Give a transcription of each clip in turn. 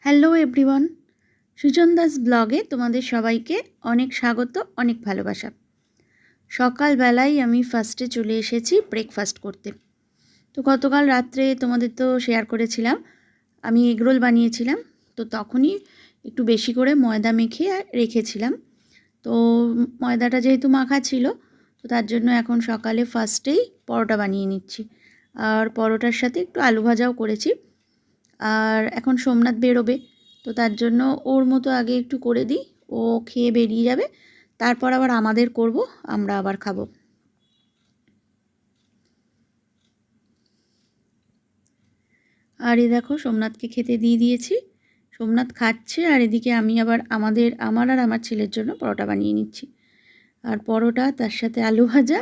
Hello everyone, Sujan Das ব্লগে তোমাদের সবাইকে অনেক স্বাগত, অনেক ভালোবাসা। সকালবেলায় আমি ফার্স্টে চলে এসেছি ব্রেকফাস্ট করতে। তো গতকাল রাত্রে তোমাদের তো শেয়ার করেছিলাম আমি এগরোল বানিয়েছিলাম। তো তখনই একটু বেশি করে ময়দা মেখে রেখেছিলাম। তো ময়দাটা যেহেতু মাখা ছিল, তো তার জন্য এখন সকালে ফার্স্টেই পরোটা বানিয়ে নিচ্ছি। আর পরোটার সাথে একটু আলু ভাজাও করেছি। আর এখন সোমনাথ বেরোবে, তো তার জন্য ওর মতো আগে একটু করে দিই, ও খেয়ে বেরিয়ে যাবে, তারপর আবার আমাদের করব, আমরা আবার খাবো। আর এই দেখো সোমনাথকে খেতে দিয়ে দিয়েছি, সোমনাথ খাচ্ছে, আর এদিকে আমি আবার আমার আর আমার ছেলের জন্য পরোটা বানিয়ে নিচ্ছি। আর পরোটা তার সাথে আলু ভাজা,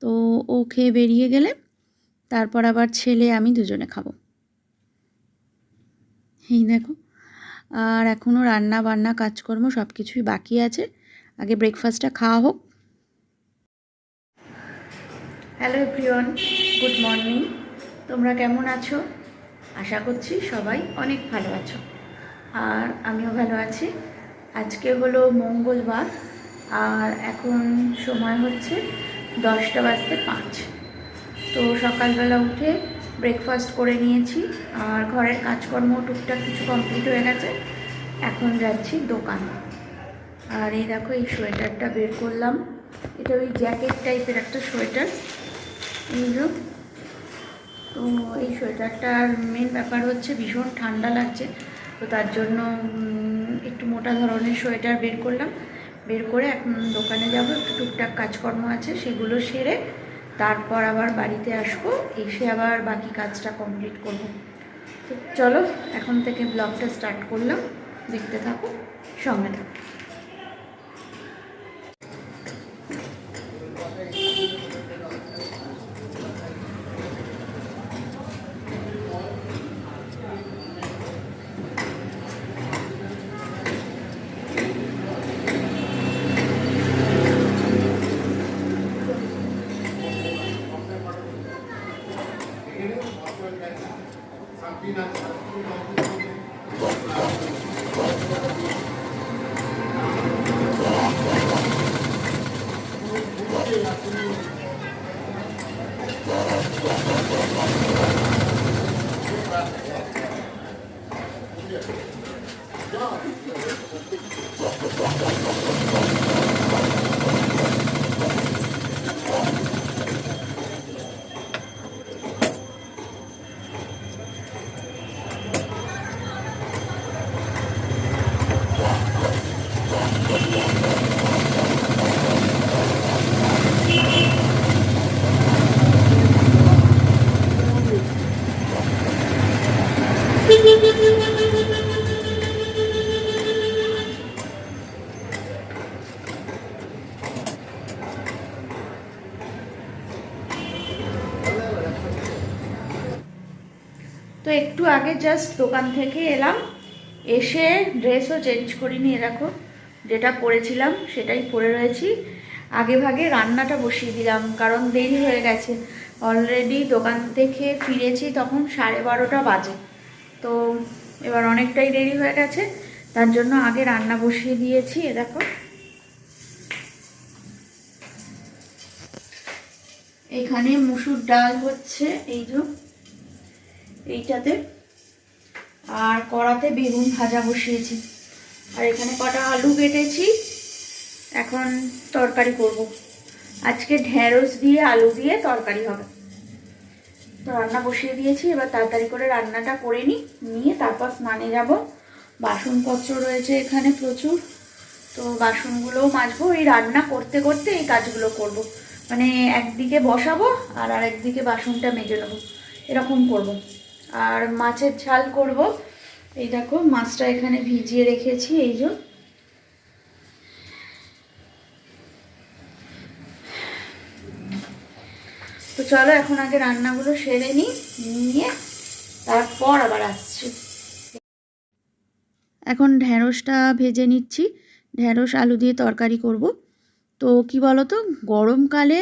তো ও খেয়ে বেরিয়ে গেলে তারপর আবার ছেলে আমি দুজনে খাবো। এই দেখো, আর এখনও রান্না বান্না কাজকর্ম সব কিছুই বাকি আছে, আগে ব্রেকফাস্টটা খাওয়া হোক। Hello everyone, good morning. তোমরা কেমন আছো? আশা করছি সবাই অনেক ভালো আছো, আর আমিও ভালো আছি। আজকে হলো মঙ্গলবার, আর এখন সময় হচ্ছে 10:05। তো সকালবেলা উঠে ব্রেকফাস্ট করে নিয়েছি, আর ঘরের কাজকর্ম টুকটাক কিছু কমপ্লিট হয়ে গেছে। এখন যাচ্ছি দোকান। আর এই দেখো, এই সোয়েটারটা বের করলাম, এটা ওই জ্যাকেট টাইপের একটা সোয়েটার। তো এই সোয়েটারটার মেন ব্যাপার হচ্ছে ভীষণ ঠান্ডা লাগছে, তো তার জন্য একটু মোটা ধরনের সোয়েটার বের করলাম। বের করে এখন দোকানে যাব, একটু টুকটাক কাজকর্ম আছে সেগুলো সেরে তারপর আবার বাড়িতে আসবো, এসে আবার বাকি কাজটা কমপ্লিট করব। তো চলো এখন থেকে ব্লগটা স্টার্ট করলাম, দেখতে থাকো, সঙ্গে থাকো। তো একটু আগে জাস্ট দোকান থেকে এলাম, এসে ড্রেসও চেঞ্জ করিনি, দেখো যেটা পরেছিলাম সেটাই পরে রয়েছি। আগে ভাগে রান্নাটা বসিয়ে দিলাম, কারণ দেরি হয়ে গেছে। অলরেডি দোকান থেকে ফিরেছি তখন 12:30 বাজে, তো এবার অনেকটাই দেরি হয়ে গেছে, তার জন্য আগে রান্না বসিয়ে দিয়েছি। এ দেখো, এখানে মুসুর ডাল হচ্ছে এইটাতে, আর কড়াতে বেগুন ভাজা বসিয়েছি, আর এখানে কটা আলু কেটেছি, এখন তরকারি করব। আজকে ঢেঁড়স দিয়ে আলু দিয়ে তরকারি হবে। তো রান্না বসিয়ে দিয়েছি, এবার তাড়াতাড়ি করে রান্নাটা করে নিয়ে তারপর স্নানে যাব। বাসনপত্র রয়েছে এখানে প্রচুর, তো বাসনগুলোও মাজবো। এই রান্না করতে করতে এই কাজগুলো করব, মানে একদিকে বসাবো আর আরেকদিকে বাসনটা মেজে নেবো, এরকম করব। আর মাছের ঝাল করব। এই দেখো মাছটা এখানে ভিজিয়ে রেখেছি, এই যে। তো চলো এখন আগে রান্নাগুলো সেরে নিয়ে তারপর আবার আসছি। এখন ঢ্যাঁড়সটা ভেজে নিচ্ছি, ঢ্যাঁড়স আলু দিয়ে তরকারি করব। তো কি বলো তো, গরমকালে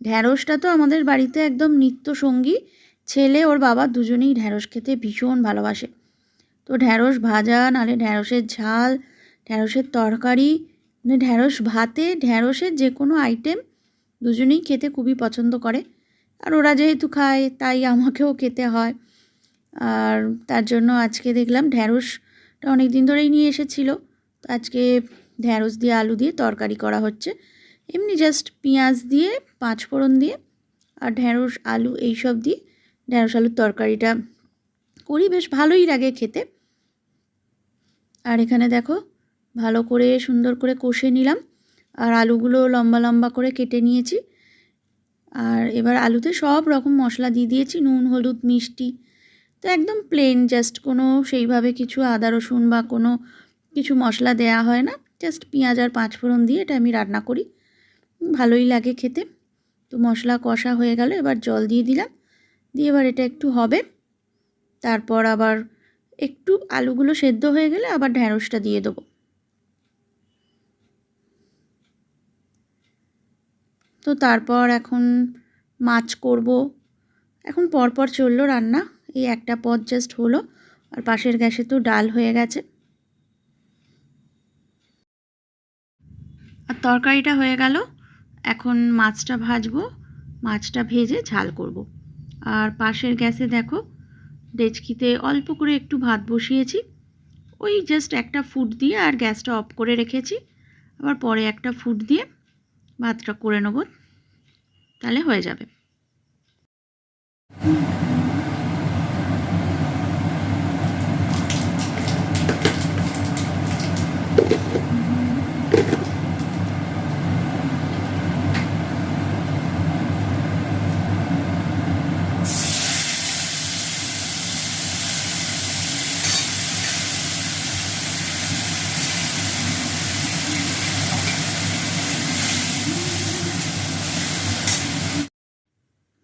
ঢ্যাঁড়সটা তো আমাদের বাড়িতে একদম নিত্য সঙ্গী। ছেলে ওর বাবা দুজনেই ঢ্যাঁড়স খেতে ভীষণ ভালোবাসে। তো তো ঢ্যাঁড়স ভাজা, নাহলে ঢ্যাঁড়সের ঝাল, ঢ্যাঁড়সের তরকারি, মানে ঢ্যাঁড়স ভাতে ঢ্যাঁড়সের যে কোনো আইটেম দুজনেই খেতে খুবই পছন্দ করে। আর ওরা যেহেতু খায় তাই আমাকেও খেতে হয়। আর তার জন্য আজকে দেখলাম ঢ্যাঁড়সটা অনেক দিন ধরেই নিয়ে এসেছিলো, তো আজকে ঢ্যাঁড়স দিয়ে আলু দিয়ে তরকারি করা হচ্ছে। এমনি জাস্ট পেঁয়াজ দিয়ে, পাঁচফোড়ন দিয়ে আর ঢ্যাঁড়স আলু এইসব দিয়ে ঢ্যাঁড়স আলুর তরকারিটা করি, বেশ ভালোই লাগে খেতে। আর এখানে দেখো ভালো করে সুন্দর করে কষে নিলাম, আর আলুগুলো লম্বা লম্বা করে কেটে নিয়েছি। আর এবার আলুতে সব রকম মশলা দিয়ে দিয়েছি, নুন, হলুদ, মিষ্টি। তো একদম প্লেন, জাস্ট কোনো সেইভাবে কিছু আদা রসুন বা কোনো কিছু মশলা দেয়া হয় না, জাস্ট পেঁয়াজ আর পাঁচফোড়ন দিয়ে এটা আমি রান্না করি, ভালোই লাগে খেতে। তো মশলা কষা হয়ে গেল, এবার জল দিয়ে দিলাম, দিয়ে এবার এটা একটু হবে, তারপর আবার একটু আলুগুলো সেদ্ধ হয়ে গেলে আবার ঢ্যাঁড়সটা দিয়ে দেবো। তো তারপর এখন মাছ করব। এখন পরপর চললো রান্না, এই একটা পদ জাস্ট হলো, আর পাশের গ্যাসে তো ডাল হয়ে গেছে। আর তরকারিটা হয়ে গেল, এখন মাছটা ভাজবো, মাছটা ভেজে ঝাল করব। আর পাশের গ্যাসে দেখো ডেচকিতে অল্প করে একটু ভাত বসিয়েছি, ওই জাস্ট একটা ফুট দিয়ে আর গ্যাসটা অফ করে রেখেছি, আবার পরে একটা ফুট দিয়ে ভাতটা করে নেব, তাহলে হয়ে যাবে।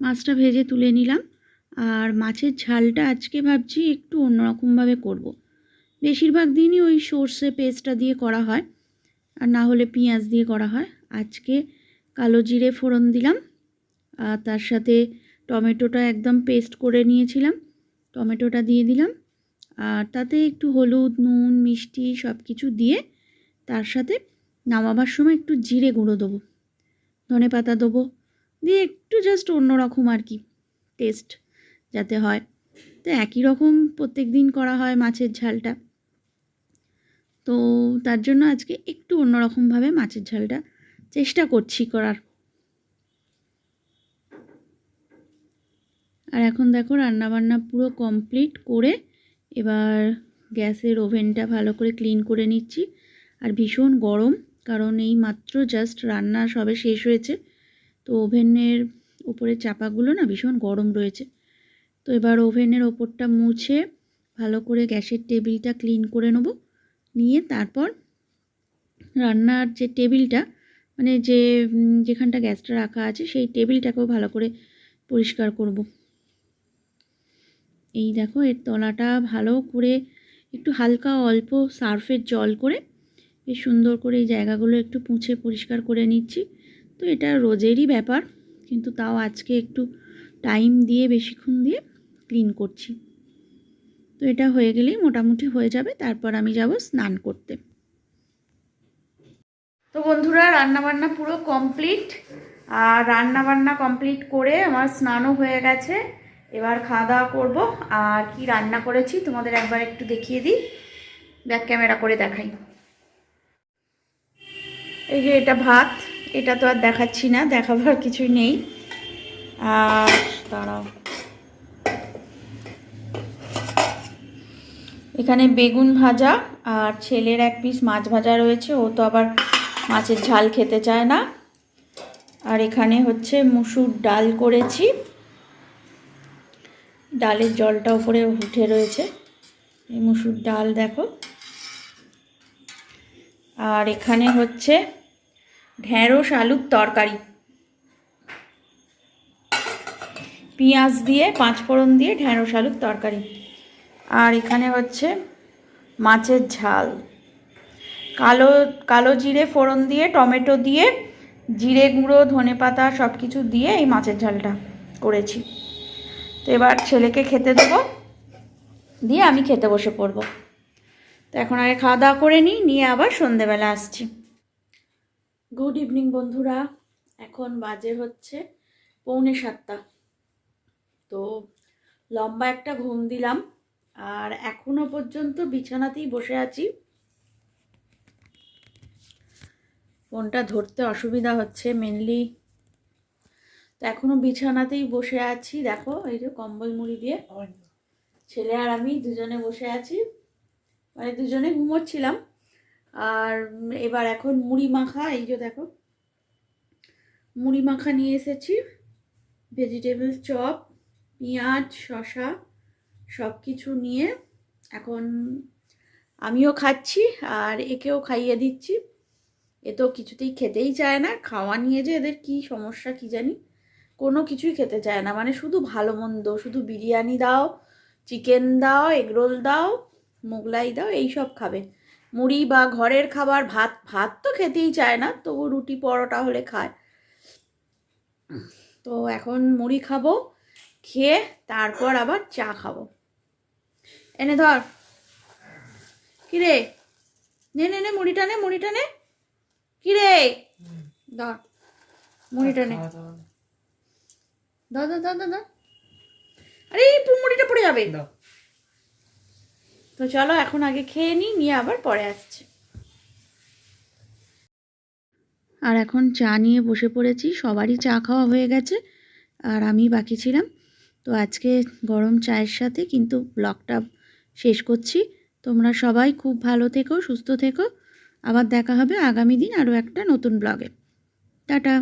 মাছটা ভেজে তুলে নিলাম, আর মাছের ঝালটা আজকে ভাবছি একটু অন্যরকমভাবে করব। বেশিরভাগ দিনই ওই সর্ষে পেস্টটা দিয়ে করা হয়, আর না হলে পেঁয়াজ দিয়ে করা হয়। আজকে কালো জিরে ফোড়ন দিলাম, আর তার সাথে টমেটোটা একদম পেস্ট করে নিয়েছিলাম, টমেটোটা দিয়ে দিলাম, আর তাতে একটু হলুদ, নুন, মিষ্টি সব কিছু দিয়ে, তার সাথে নামাবার সময় একটু জিরে গুঁড়ো দেবো, ধনে পাতা দেবো, দিয়ে একটু জাস্ট অন্যরকম আর কি টেস্ট যাতে হয়। তো একই রকম প্রত্যেক দিন করা হয় মাছের ঝালটা, তো তার জন্য আজকে একটু অন্যরকমভাবে মাছের ঝালটা চেষ্টা করছি করার। আর এখন দেখো রান্নাবান্না পুরো কমপ্লিট করে এবার গ্যাসের ওভেনটা ভালো করে ক্লিন করে নিচ্ছি। আর ভীষণ গরম, কারণ এই মাত্র জাস্ট রান্না সবে শেষ হয়েছে, তো ওভেনের উপরে চাপাগুলো না ভীষণ গরম রয়েছে। তো এবার ওভেনের ওপরটা মুছে ভালো করে গ্যাসের টেবিলটা ক্লিন করে নেব, নিয়ে তারপর রান্নার যে টেবিলটা, মানে যেখানটা গ্যাসটা রাখা আছে সেই টেবিলটাকেও ভালো করে পরিষ্কার করব। এই দেখো এর তলাটা ভালো করে একটু হালকা অল্প সার্ফের জল করে বেশ সুন্দর করে এই জায়গাগুলো একটু মুছে পরিষ্কার করে নিচ্ছি। তো এটা রোজেরই ব্যাপার, কিন্তু তাও আজকে একটু টাইম দিয়ে বেশিক্ষণ দিয়ে ক্লিন করছি। তো এটা হয়ে গেলেই মোটামুটি হয়ে যাবে, তারপর আমি যাব স্নান করতে। তো বন্ধুরা রান্নাবান্না পুরো কমপ্লিট, আর রান্নাবান্না কমপ্লিট করে আমার স্নানও হয়ে গেছে। এবার খাওয়া দাওয়া করবো। আর কি রান্না করেছি তোমাদের একবার একটু দেখিয়ে দিই, ব্যাক ক্যামেরা করে দেখাই। এই যে এটা ভাত, এটা তো আর দেখাচ্ছি না, দেখাবার কিছুই নেই। আর দাঁড়াও, এখানে বেগুন ভাজা আর ছেলের এক পিস মাছ ভাজা রয়েছে, ও তো আবার মাছের ঝাল খেতে চায় না। আর এখানে হচ্ছে মুসুর ডাল করেছি, ডালের জলটা উপরে উঠে রয়েছে, এই মুসুর ডাল দেখো। আর এখানে হচ্ছে ঢ্যাঁড়স আলুর তরকারি, পেঁয়াজ দিয়ে পাঁচফোড়ন দিয়ে ঢ্যাঁড়স আলুর তরকারি। আর এখানে হচ্ছে মাছের ঝাল, কালো জিরে ফোড়ন দিয়ে, টমেটো দিয়ে, জিরে গুঁড়ো, ধনে পাতা সব কিছু দিয়ে এই মাছের ঝালটা করেছি। তো এবার ছেলেকে খেতে দেবো, দিয়ে আমি খেতে বসে পড়বো। তো এখন আগে খাওয়া দাওয়া করে নিয়ে আবার সন্ধেবেলা আসছি। গুড ইভিনিং বন্ধুরা, এখন বাজে হচ্ছে 6:45। তো লম্বা একটা ঘুম দিলাম আর এখনো পর্যন্ত বিছানাতেই বসে আছি। ফোনটা ধরতে অসুবিধা হচ্ছে মেনলি। তো এখনো বিছানাতেই বসে আছি, দেখো এই যে কম্বল মুড়ি দিয়ে ছেলে আর আমি দুজনে বসে আছি, মানে দুজনে ঘুমোচ্ছিলাম। আর এবার এখন মুড়ি মাখা, এই যে দেখো মুড়ি মাখা নিয়ে এসেছি, ভেজিটেবল চপ, পেঁয়াজ, শসা সব কিছু নিয়ে এখন আমিও খাচ্ছি আর একেও খাইয়ে দিচ্ছি। এ তো কিছুতেই খেতেই চায় না, খাওয়া নিয়ে যে এদের কি সমস্যা কি জানি, কোনো কিছুই খেতে চায় না, মানে শুধু ভালো মন্দ, শুধু বিরিয়ানি দাও, চিকেন দাও, এগরোল দাও, মোগলাই দাও, এইসব খাবে। মুড়ি বা ঘরের খাবার, ভাত ভাত তো খেতেই চায় না, তবু রুটি পরোটা হলে খায়। তো এখন মুড়ি খাবো, খেয়ে তারপর আবার চা খাবো। এনে ধর, কিরে নে নে নে মুড়িটা নে, মুড়িটা নে, কিরে ধর মুড়িটা নে, ধর ধর ধর ধর, আরে মুড়িটা পড়ে যাবে। তো চলো এখন আগে খেয়ে নিয়ে আবার পরে আসছি। আর এখন চা নিয়ে বসে পড়েছি, সবারই চা খাওয়া হয়ে গেছে আর আমি বাকি ছিলাম। তো আজকে গরম চায়ের সাথে কিন্তু ব্লগটা শেষ করছি। তোমরা সবাই খুব ভালো থেকো, সুস্থ থেকো। আবার দেখা হবে আগামী দিন আরও একটা নতুন ব্লগে। টাটা।